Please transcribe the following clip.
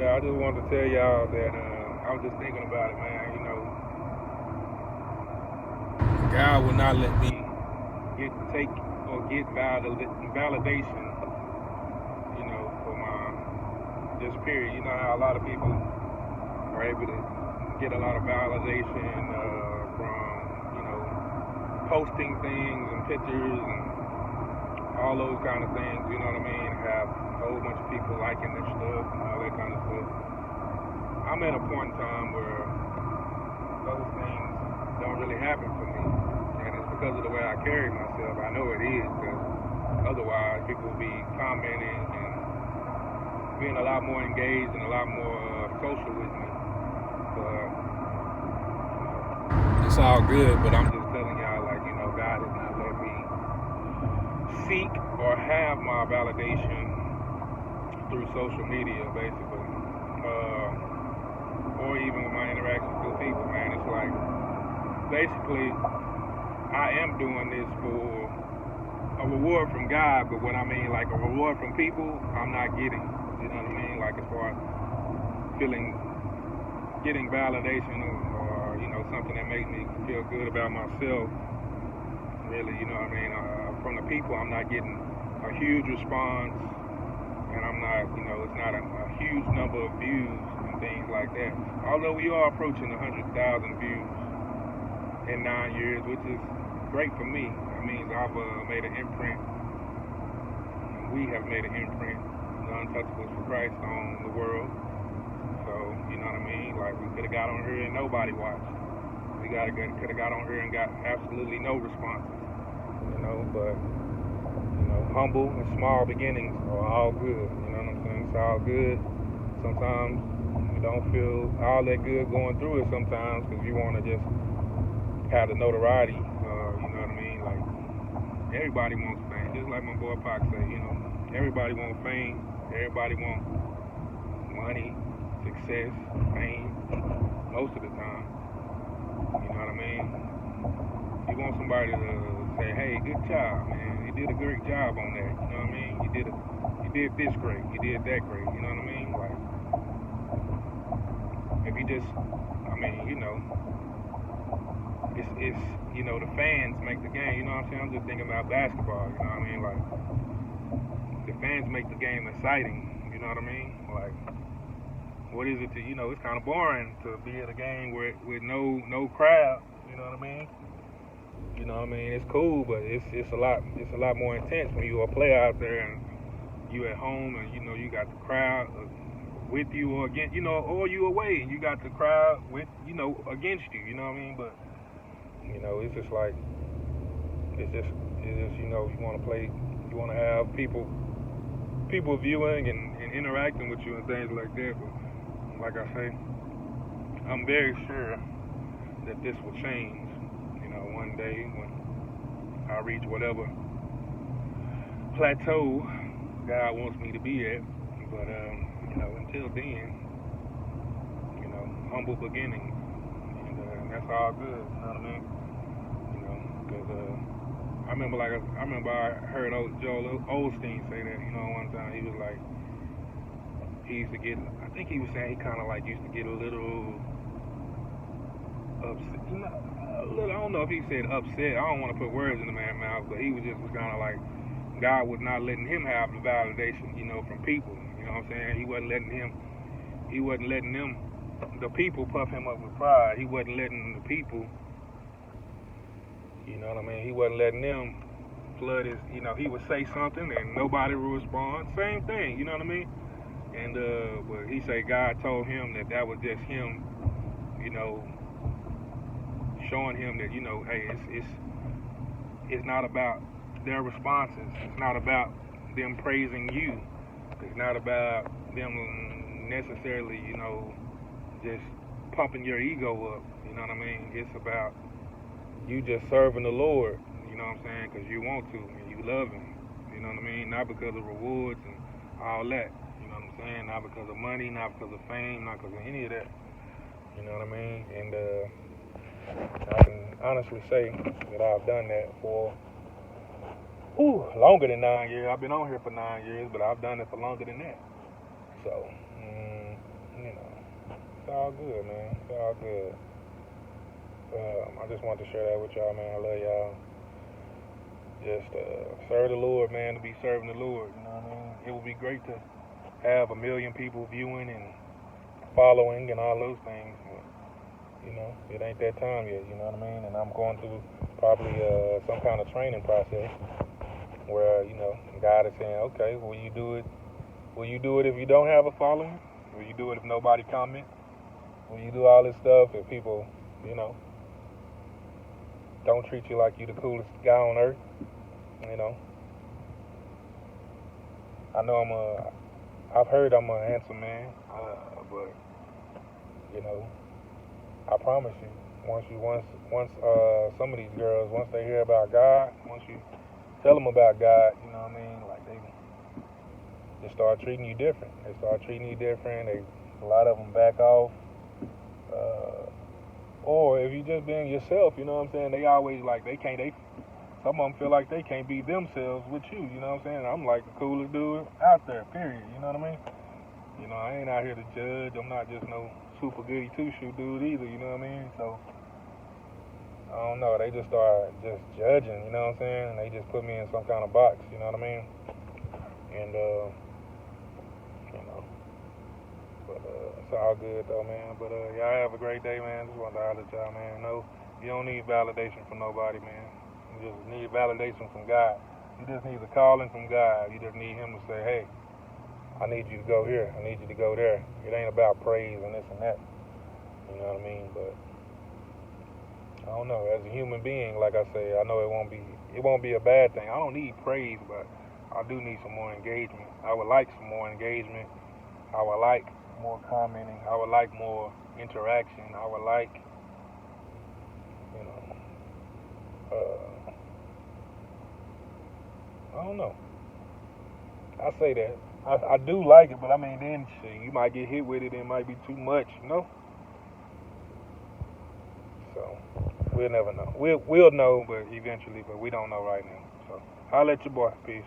Yeah, I just wanted to tell y'all that I was just thinking about it, man. God will not let me get validation, for my this period. You know how a lot of people are able to get a lot of validation from, posting things and pictures and all those kind of things. You know what I mean? Have a whole bunch of people liking their stuff and all that kind of stuff. I'm at a point in time where those things don't really happen for me, and it's because of the way I carry myself. I know it is, because otherwise people will be commenting and being a lot more engaged and a lot more social with me. But it's all good. But I'm just telling y'all, God has not let me seek or have my validation through social media, basically, or even with my interactions with people, man. It's like, basically, I am doing this for a reward from God, but what I mean, like a reward from people, I'm not getting. You know what I mean? Like, as far as getting validation or something that makes me feel good about myself, really, you know what I mean? From the people, I'm not getting a huge response, and I'm not, it's not a huge number of views and things like that. Although we are approaching 100,000 views in 9 years, which is great for me. That means I've made an imprint, and we have made an imprint, the Untouchables for Christ, on the world. So, you know what I mean? Like, we could have got on here and nobody watched. We could have got on here and got absolutely no responses, but, humble and small beginnings are all good, you know what I'm saying? It's all good. Sometimes you don't feel all that good going through it sometimes, because you want to just have the notoriety, you know what I mean? Like, everybody wants fame, just like my boy Pac said, everybody wants fame, everybody wants money, success, fame, most of the time, you know what I mean? You want somebody to say, hey, good job, man. You did a great job on that. You know what I mean? You did this great. You did that great. You know what I mean? Like, if you just, it's the fans make the game. You know what I'm saying? I'm just thinking about basketball. You know what I mean? Like, the fans make the game exciting. You know what I mean? Like, what is it to, it's kind of boring to be at a game with no crowd. You know what I mean? You know what I mean? It's cool, but it's a lot more intense when you're a player out there and you at home and you got the crowd with you or against, or you away and you got the crowd with against you. You know what I mean? But it's just like it's just you want to play, you want to have people viewing and interacting with you and things like that. But like I say, I'm very sure that this will change. One day when I reach whatever plateau God wants me to be at. But until then, humble beginnings, and that's all good. You know what I mean? Because I remember I heard Joel Osteen say that. One time he was like, he used to get. I think he was saying he kind of like used to get a little upset. I don't know if he said upset. I don't want to put words in the man's mouth, but he was kind of like, God was not letting him have the validation, from people. You know what I'm saying? He wasn't letting them, the people, puff him up with pride. He wasn't letting the people, you know what I mean? He wasn't letting them flood his, he would say something and nobody would respond. Same thing, you know what I mean? And, but he said God told him that was just him, showing him that, hey, it's not about their responses. It's not about them praising you. It's not about them necessarily, just pumping your ego up. You know what I mean? It's about you just serving the Lord. You know what I'm saying? Because you want to and you love Him. You know what I mean? Not because of rewards and all that. You know what I'm saying? Not because of money, not because of fame, not because of any of that. You know what I mean? And I can honestly say that I've done that for longer than 9 years. I've been on here for 9 years, but I've done it for longer than that. So, you know, it's all good, man. It's all good. I just wanted to share that with y'all, man. I love y'all. Just serve the Lord, man, to be serving the Lord. You know what I mean? It would be great to have 1 million people viewing and following and all those things. But, you know, it ain't that time yet. You know what I mean? And I'm going through probably some kind of training process where, you know, God is saying, okay, will you do it? Will you do it if you don't have a following? Will you do it if nobody comments? Will you do all this stuff if people, you know, don't treat you like you the coolest guy on earth? You know, I know I've heard I'm a handsome man, but you know, I promise you, once some of these girls, once they hear about God, once you tell them about God, you know what I mean, like they start treating you different. They start treating you different. A lot of them back off. Or if you just being yourself, you know what I'm saying, they always like, some of them feel like they can't be themselves with you, you know what I'm saying? I'm like the coolest dude out there, period, you know what I mean? You know, I ain't out here to judge. I'm not just no super goody two-shoe dude either, you know what I mean? So, I don't know, they just start just judging, you know what I'm saying? And they just put me in some kind of box, you know what I mean? And, you know, but it's all good though, man. But y'all have a great day, man. Just wanted to holler at y'all, man. No, you don't need validation from nobody, man. You just need validation from God. You just need a calling from God. You just need Him to say, hey, I need you to go here. I need you to go there. It ain't about praise and this and that. You know what I mean? But I don't know. As a human being, like I say, I know it won't be a bad thing. I don't need praise, but I do need some more engagement. I would like some more engagement. I would like more commenting. I would like more interaction. I would like, you know, I don't know. I say that. I do like it, but I mean, then shit, you might get hit with it and it might be too much, you know? So, we'll never know. We'll know, but eventually, but we don't know right now. So, I'll let your boy. Peace.